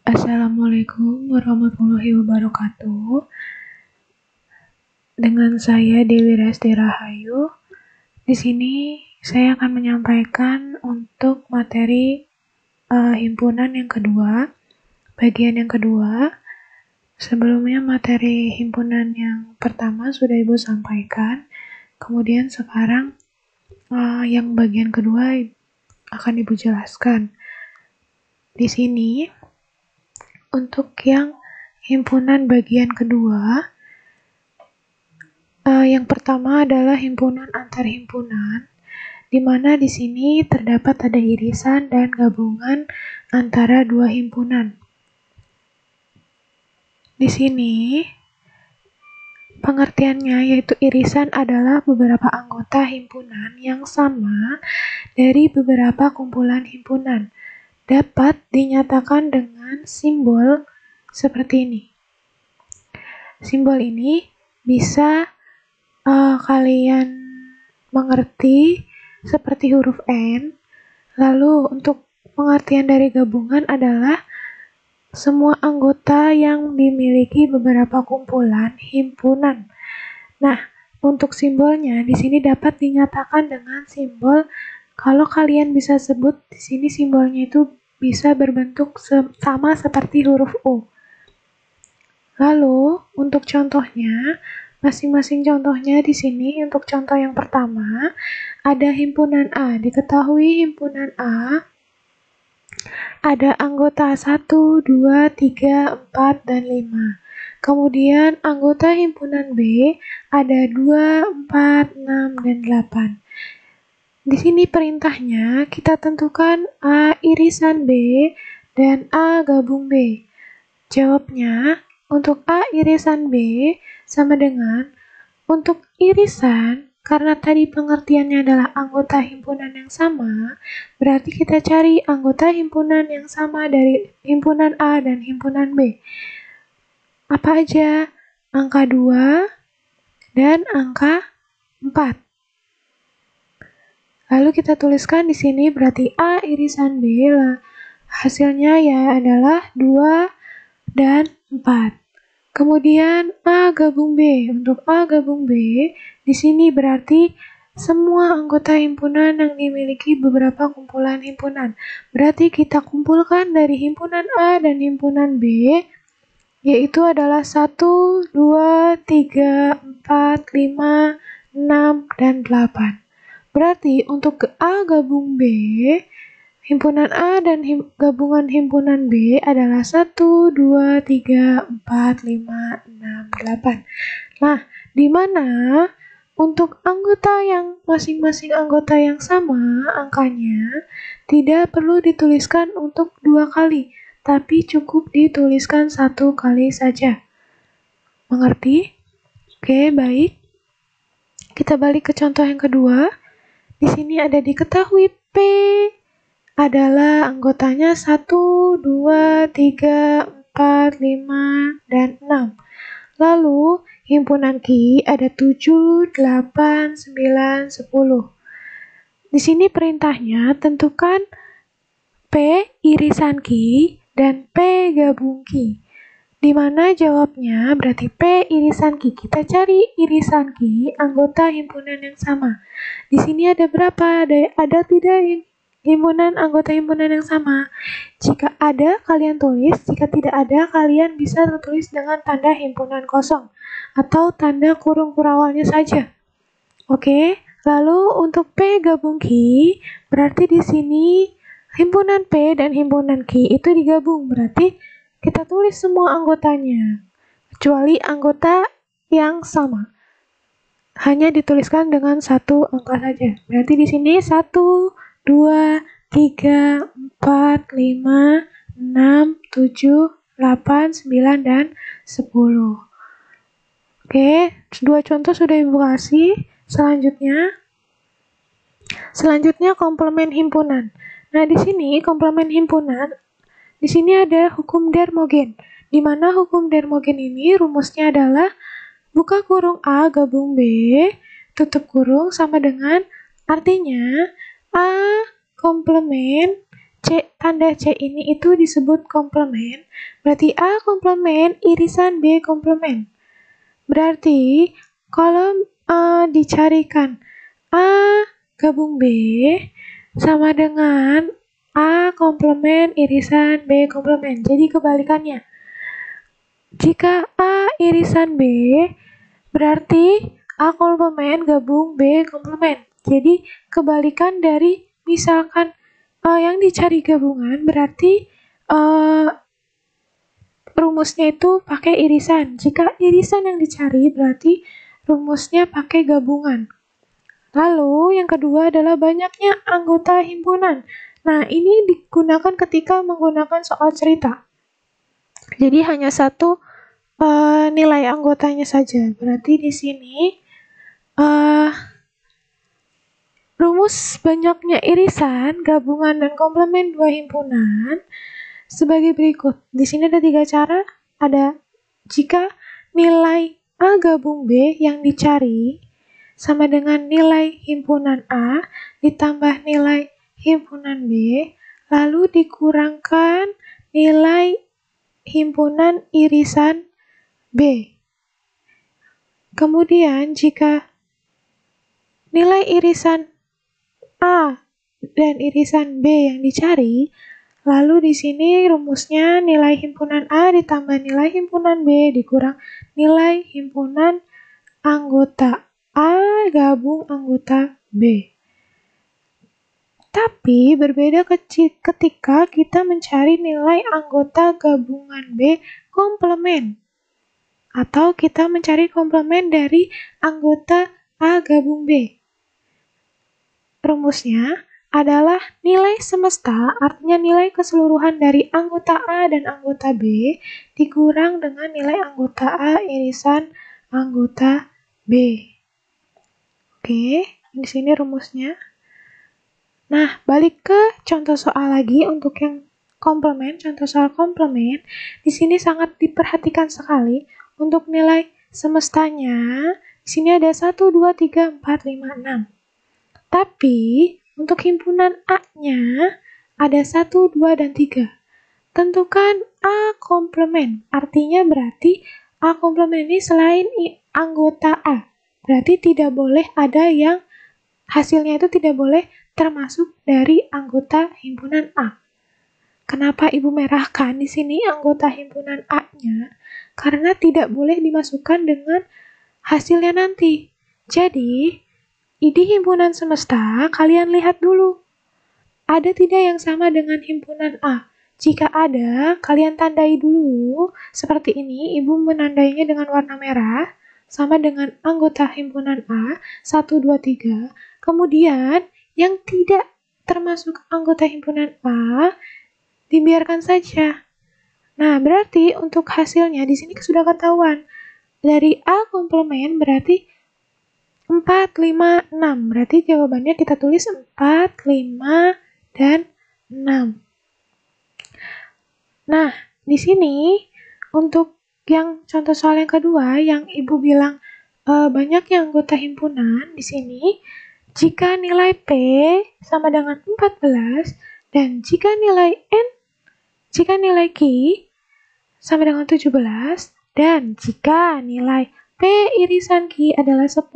Assalamualaikum warahmatullahi wabarakatuh. Dengan saya Dewi Resti Rahayu. Di sini saya akan menyampaikan untuk materi himpunan yang kedua, bagian yang kedua. Sebelumnya materi himpunan yang pertama sudah Ibu sampaikan. Kemudian sekarang yang bagian kedua akan Ibu jelaskan. Di sini untuk yang himpunan bagian kedua, yang pertama adalah himpunan antar himpunan, di mana di sini terdapat ada irisan dan gabungan antara dua himpunan. Di sini pengertiannya yaitu irisan adalah beberapa anggota himpunan yang sama dari beberapa kumpulan himpunan. Dapat dinyatakan dengan simbol seperti ini. Simbol ini bisa kalian mengerti seperti huruf N. Lalu untuk pengertian dari gabungan adalah semua anggota yang dimiliki beberapa kumpulan himpunan. Nah, untuk simbolnya di sini dapat dinyatakan dengan simbol, kalau kalian bisa sebut di sini simbolnya itu bisa berbentuk sama seperti huruf U. Lalu untuk contohnya, masing-masing contohnya di sini untuk contoh yang pertama ada himpunan A. Diketahui himpunan A ada anggota 1, 2, 3, 4, dan 5. Kemudian anggota himpunan B ada 2, 4, 6, dan 8. Di sini perintahnya kita tentukan A irisan B dan A gabung B. Jawabnya untuk A irisan B sama dengan untuk irisan, karena tadi pengertiannya adalah anggota himpunan yang sama, berarti kita cari anggota himpunan yang sama dari himpunan A dan himpunan B. Apa aja? Angka 2 dan angka 4. Lalu kita tuliskan di sini berarti A irisan B lah. Hasilnya ya adalah 2 dan 4. Kemudian A gabung B. Untuk A gabung B, di sini berarti semua anggota himpunan yang dimiliki beberapa kumpulan himpunan. Berarti kita kumpulkan dari himpunan A dan himpunan B, yaitu adalah 1, 2, 3, 4, 5, 6, dan 8. Berarti untuk A gabung B, himpunan A dan gabungan himpunan B adalah 1, 2, 3, 4, 5, 6, 8. Nah, di mana untuk anggota yang masing-masing anggota yang sama angkanya tidak perlu dituliskan untuk 2 kali, tapi cukup dituliskan 1 kali saja. Mengerti? Oke, baik. Kita balik ke contoh yang kedua. Di sini ada diketahui P adalah anggotanya 1, 2, 3, 4, 5, dan 6. Lalu himpunan Q ada 7, 8, 9, 10. Di sini perintahnya tentukan P irisan Q dan P gabung Q. Di mana jawabnya berarti P irisan Q. Kita cari irisan Q anggota himpunan yang sama. Di sini ada berapa? Ada tidak himpunan anggota himpunan yang sama? Jika ada, kalian tulis. Jika tidak ada, kalian bisa tulis dengan tanda himpunan kosong atau tanda kurung kurawalnya saja. Oke. Lalu untuk P gabung Q, berarti di sini himpunan P dan himpunan Q itu digabung. Berarti kita tulis semua anggotanya, kecuali anggota yang sama. Hanya dituliskan dengan 1 angka saja. Berarti di sini 1, 2, 3, 4, 5, 6, 7, 8, 9, dan 10. Oke, 2 contoh sudah Ibu kasih. Selanjutnya komplement himpunan. Nah, di sini komplement himpunan, di sini ada hukum Dermogen. Di mana hukum Dermogen ini rumusnya adalah buka kurung A gabung B, tutup kurung sama dengan artinya A komplement tanda C ini itu disebut komplement. Berarti A komplement irisan B komplement. Berarti kalau dicarikan A gabung B sama dengan A komplement irisan B komplement. Jadi kebalikannya. Jika A irisan B, berarti A komplement gabung B komplement. Jadi kebalikan dari misalkan yang dicari gabungan berarti rumusnya itu pakai irisan. Jika irisan yang dicari berarti rumusnya pakai gabungan. Lalu yang kedua adalah banyaknya anggota himpunan. Nah, ini digunakan ketika menggunakan soal cerita. Jadi hanya satu nilai anggotanya saja. Berarti di sini rumus banyaknya irisan, gabungan, dan komplement dua himpunan sebagai berikut. Di sini ada 3 cara. Ada jika nilai A gabung B yang dicari sama dengan nilai himpunan A ditambah nilai himpunan B, lalu dikurangkan nilai himpunan irisan B. Kemudian jika nilai irisan A dan irisan B yang dicari, lalu di sini rumusnya nilai himpunan A ditambah nilai himpunan B dikurang nilai himpunan anggota A gabung anggota B. Tapi berbeda ketika kita mencari nilai anggota gabungan B komplement. Atau kita mencari komplement dari anggota A gabung B. Rumusnya adalah nilai semesta, artinya nilai keseluruhan dari anggota A dan anggota B dikurang dengan nilai anggota A irisan anggota B. Oke, di sini rumusnya. Nah, balik ke contoh soal lagi untuk yang komplement, contoh soal komplement. Di sini sangat diperhatikan sekali untuk nilai semestanya. Di sini ada 1, 2, 3, 4, 5, 6. Tapi untuk himpunan A-nya ada 1, 2, dan 3. Tentukan A komplement. Artinya berarti A komplement ini selain anggota A. Berarti tidak boleh ada yang hasilnya itu tidak boleh termasuk dari anggota himpunan A. Kenapa Ibu merahkan di sini anggota himpunan A-nya? Karena tidak boleh dimasukkan dengan hasilnya nanti. Jadi, di himpunan semesta, kalian lihat dulu. Ada tidak yang sama dengan himpunan A? Jika ada, kalian tandai dulu. Seperti ini, Ibu menandainya dengan warna merah. Sama dengan anggota himpunan A, 1, 2, 3. Kemudian, yang tidak termasuk anggota himpunan A, dibiarkan saja. Nah, berarti untuk hasilnya di sini sudah ketahuan. Dari A komplement berarti 4, 5, 6. Berarti jawabannya kita tulis 4, 5, dan 6. Nah, di sini untuk yang contoh soal yang kedua, yang Ibu bilang banyaknya anggota himpunan, di sini jika nilai P sama dengan 14, dan jika nilai Q sama dengan 17, dan jika nilai P irisan Q adalah 10,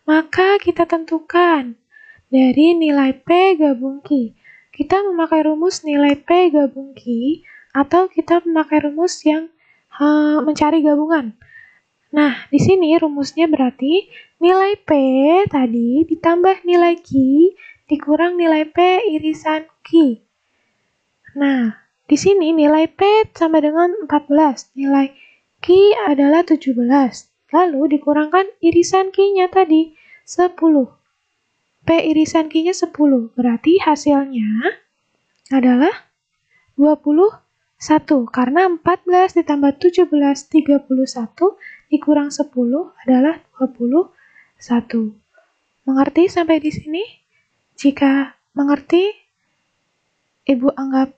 maka kita tentukan dari nilai P gabung Q. Kita memakai rumus nilai P gabung Q, atau kita memakai rumus yang mencari gabungan. Nah, di sini rumusnya berarti nilai P tadi ditambah nilai Q dikurang nilai P irisan Q. Nah, di sini nilai P sama dengan 14, nilai Q adalah 17. Lalu dikurangkan irisan Q-nya tadi, 10. P irisan Q-nya 10, berarti hasilnya adalah 21. Karena 14 ditambah 17, 31, dikurang 10 adalah 21. Mengerti sampai di sini? Jika mengerti, Ibu anggap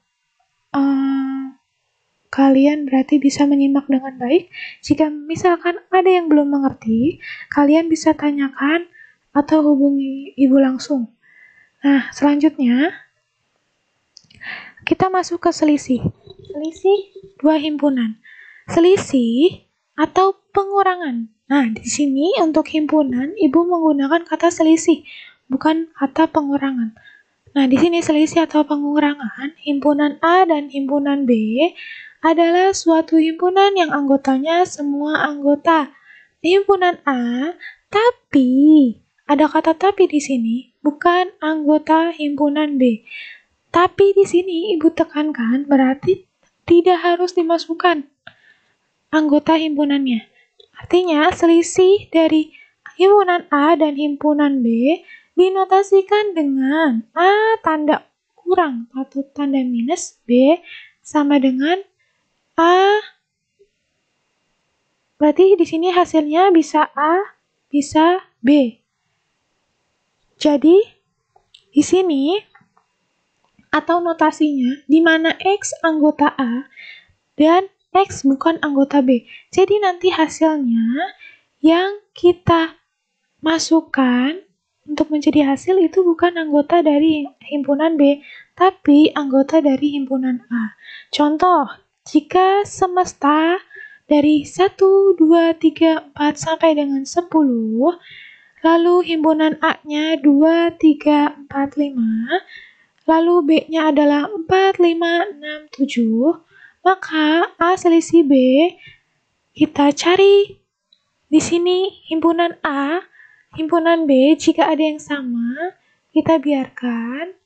kalian berarti bisa menyimak dengan baik. Jika misalkan ada yang belum mengerti, kalian bisa tanyakan atau hubungi Ibu langsung. Nah, selanjutnya kita masuk ke selisih. Selisih dua himpunan. Selisih atau pengurangan. Nah, di sini untuk himpunan, Ibu menggunakan kata selisih, bukan kata pengurangan. Nah, di sini selisih atau pengurangan, himpunan A dan himpunan B adalah suatu himpunan yang anggotanya semua anggota himpunan A, tapi ada kata tapi di sini, bukan anggota himpunan B. Tapi di sini Ibu tekankan berarti tidak harus dimasukkan anggota himpunannya. Artinya selisih dari himpunan A dan himpunan B dinotasikan dengan A tanda kurang atau tanda minus, B sama dengan A. Berarti di sini hasilnya bisa A, bisa B. Jadi di sini atau notasinya di mana X anggota A dan X bukan anggota B. Jadi nanti hasilnya yang kita masukkan untuk menjadi hasil itu bukan anggota dari himpunan B, tapi anggota dari himpunan A. Contoh, jika semesta dari 1, 2, 3, 4 sampai dengan 10, lalu himpunan A-nya 2, 3, 4, 5, lalu B-nya adalah 4, 5, 6, 7, maka A selisih B kita cari di sini himpunan A, himpunan B jika ada yang sama, kita biarkan.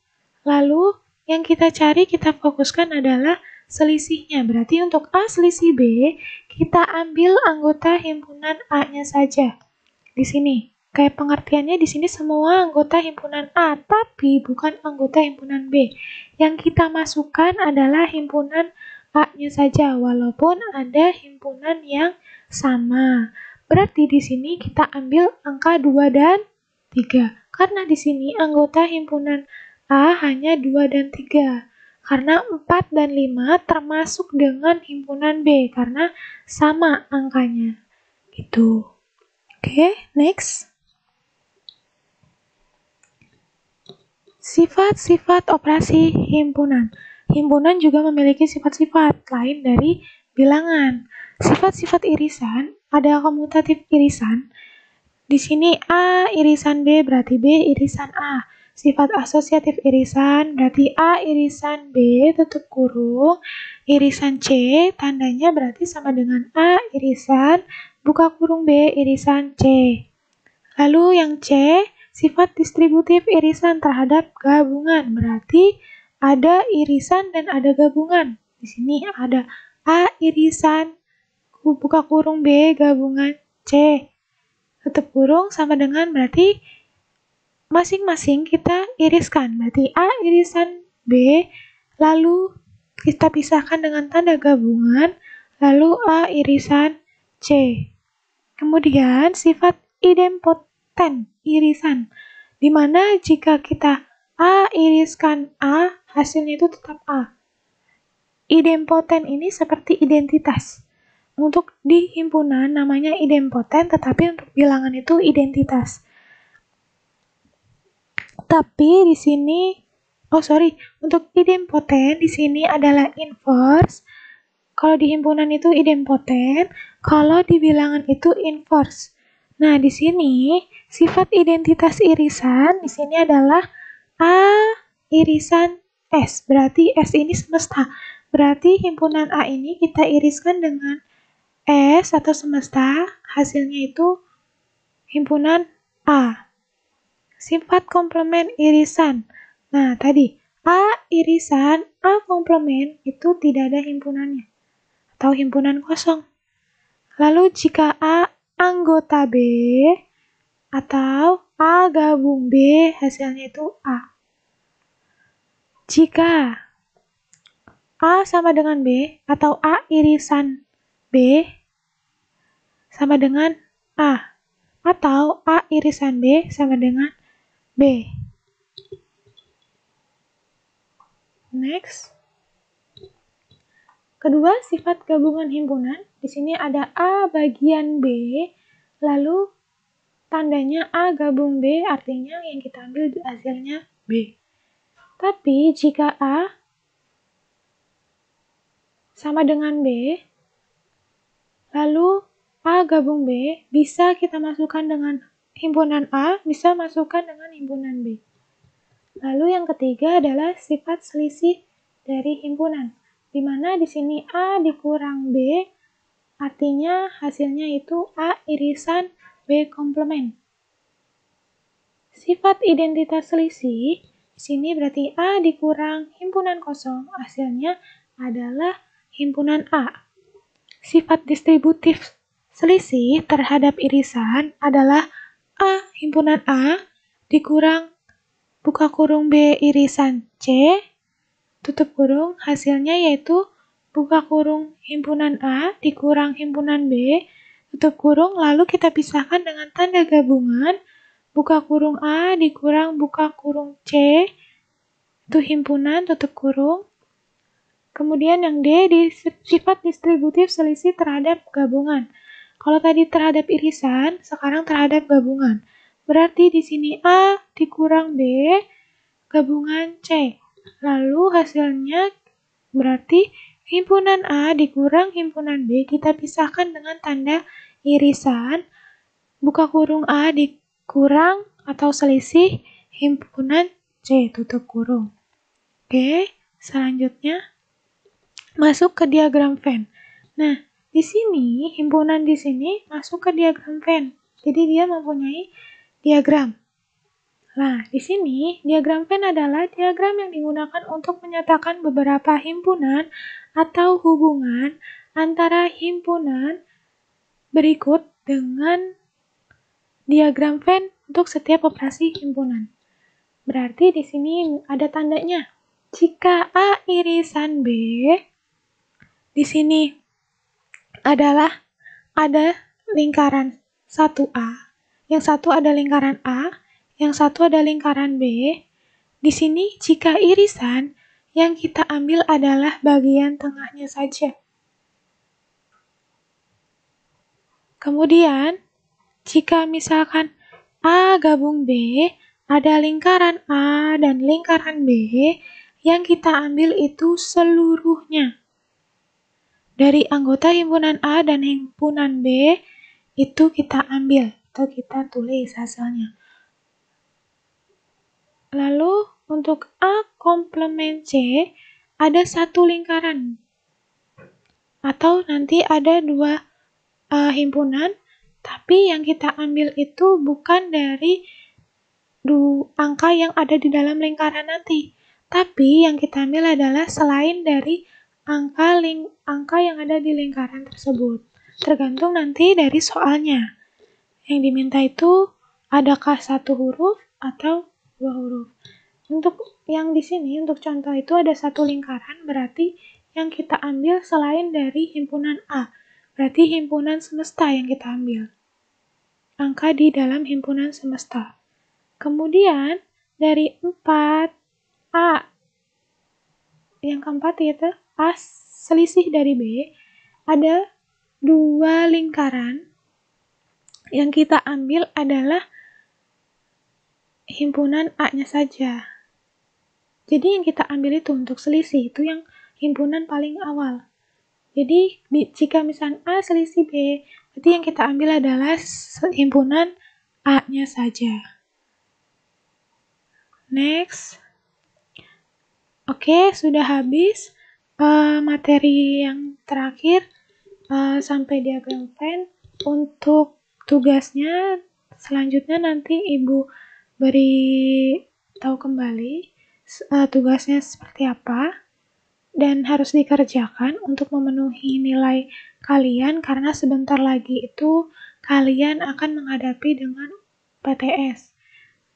Lalu yang kita cari, kita fokuskan adalah selisihnya. Berarti untuk A selisih B, kita ambil anggota himpunan A-nya saja. Di sini, kayak pengertiannya di sini semua anggota himpunan A, tapi bukan anggota himpunan B. Yang kita masukkan adalah himpunan A-nya saja, walaupun ada himpunan yang sama. Berarti di sini kita ambil angka 2 dan 3. Karena di sini anggota himpunan A hanya 2 dan 3. Karena 4 dan 5 termasuk dengan himpunan B karena sama angkanya. Gitu. Oke, next. Sifat-sifat operasi himpunan. Himpunan juga memiliki sifat-sifat lain dari bilangan. Sifat-sifat irisan, ada komutatif irisan. Di sini A irisan B berarti B irisan A. Sifat asosiatif irisan berarti A irisan B tutup kurung. Irisan C tandanya berarti sama dengan A irisan buka kurung B irisan C. Lalu yang C, sifat distributif irisan terhadap gabungan. Berarti ada irisan dan ada gabungan. Di sini ada A irisan buka kurung B gabungan C. Tutup kurung sama dengan berarti masing-masing kita iriskan. Berarti A irisan B, lalu kita pisahkan dengan tanda gabungan, lalu A irisan C. Kemudian sifat idempoten irisan, di mana jika kita A iriskan A, hasilnya itu tetap A. Idempoten ini seperti identitas. Untuk di himpunan namanya idempoten, tetapi untuk bilangan itu identitas. Tapi di sini, untuk idempoten di sini adalah inverse. Kalau di himpunan itu idempoten, kalau di bilangan itu inverse. Nah, di sini sifat identitas irisan di sini adalah A irisan S. Berarti S ini semesta. Berarti himpunan A ini kita iriskan dengan S atau semesta, hasilnya itu himpunan A. Sifat komplement irisan. Nah, tadi A irisan, A komplement itu tidak ada himpunannya atau himpunan kosong. Lalu jika A anggota B atau A gabung B, hasilnya itu A. Jika A sama dengan B atau A irisan B sama dengan A atau A irisan B sama dengan B. Next. Kedua, sifat gabungan himpunan. Di sini ada A bagian B, lalu tandanya A gabung B, artinya yang kita ambil hasilnya B. Tapi jika A sama dengan B, lalu A gabung B, bisa kita masukkan dengan himpunan A, bisa masukkan dengan himpunan B. Lalu yang ketiga adalah sifat selisih dari himpunan, di mana di sini A dikurang B, artinya hasilnya itu A irisan B komplement. Sifat identitas selisih, di sini berarti A dikurang himpunan kosong, hasilnya adalah himpunan A. Sifat distributif selisih terhadap irisan adalah A himpunan A dikurang buka kurung B irisan C, tutup kurung, hasilnya yaitu buka kurung himpunan A dikurang himpunan B, tutup kurung, lalu kita pisahkan dengan tanda gabungan, buka kurung A dikurang buka kurung C, itu himpunan, tutup kurung. Kemudian yang D, sifat distributif selisih terhadap gabungan. Kalau tadi terhadap irisan, sekarang terhadap gabungan. Berarti di sini A dikurang B, gabungan C. Lalu hasilnya berarti himpunan A dikurang himpunan B, kita pisahkan dengan tanda irisan, buka kurung A dikurang atau selisih himpunan C, tutup kurung. Oke, selanjutnya masuk ke diagram Venn. Nah, di sini himpunan di sini masuk ke diagram Venn. Jadi dia mempunyai diagram. Nah, di sini diagram Venn adalah diagram yang digunakan untuk menyatakan beberapa himpunan atau hubungan antara himpunan berikut dengan diagram Venn untuk setiap operasi himpunan. Berarti di sini ada tandanya. Jika A irisan B, di sini adalah ada lingkaran 1A, yang satu ada lingkaran A, yang satu ada lingkaran B. Di sini jika irisan, yang kita ambil adalah bagian tengahnya saja. Kemudian, jika misalkan A gabung B, ada lingkaran A dan lingkaran B, yang kita ambil itu seluruhnya. Dari anggota himpunan A dan himpunan B, itu kita ambil atau kita tulis hasilnya. Lalu untuk A komplement C, ada satu lingkaran. Atau nanti ada dua himpunan, tapi yang kita ambil itu bukan dari angka yang ada di dalam lingkaran nanti, tapi yang kita ambil adalah selain dari angka yang ada di lingkaran tersebut. Tergantung nanti dari soalnya. Yang diminta itu adakah satu huruf atau dua huruf. Untuk yang di sini, untuk contoh itu ada satu lingkaran, berarti yang kita ambil selain dari himpunan A. Berarti himpunan semesta yang kita ambil. Angka di dalam himpunan semesta. Kemudian dari 4A, yang keempat yaitu A selisih dari B, ada dua lingkaran, yang kita ambil adalah himpunan A-nya saja. Jadi yang kita ambil itu untuk selisih, itu yang himpunan paling awal. Jadi jika misalnya A selisih B, berarti yang kita ambil adalah himpunan A-nya saja. Next. Oke, sudah habis materi yang terakhir sampai diagram Venn. Untuk tugasnya selanjutnya nanti Ibu beri tahu kembali tugasnya seperti apa dan harus dikerjakan untuk memenuhi nilai kalian karena sebentar lagi itu kalian akan menghadapi dengan PTS.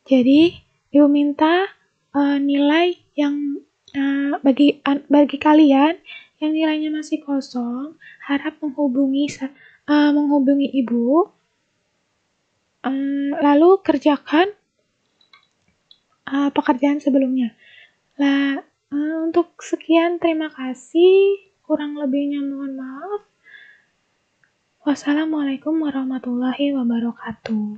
Jadi Ibu minta nilai yang bagi kalian yang nilainya masih kosong, harap menghubungi Ibu, lalu kerjakan pekerjaan sebelumnya. Untuk sekian, terima kasih. Kurang lebihnya mohon maaf. Wassalamualaikum warahmatullahi wabarakatuh.